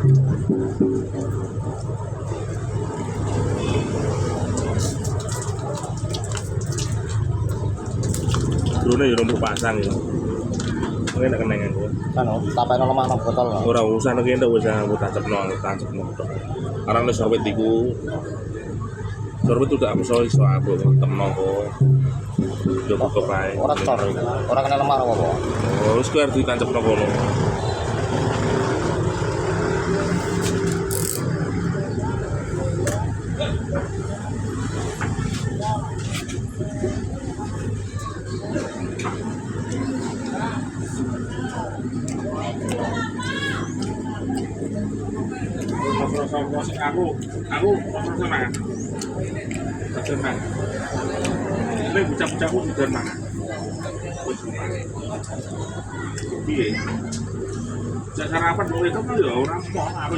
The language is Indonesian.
Drone ya untuk pasang ya. Mungkin nak kenangan gue. Kan sampai lemah nang botol. Ora usah nek ndak usah aku tancapno tok. Karena wis sorbet iku. Sorbet udah aku iso aku temno kok. Yo kok bae. Ora cor iku. Ora kena lemah apa. Oh, wis kuwi arep ditancapno kono. Aku sama. Sama. Ini bocah-bocahku sudah mana? Iya. Sarapan mulai itu kan ya orang mau apa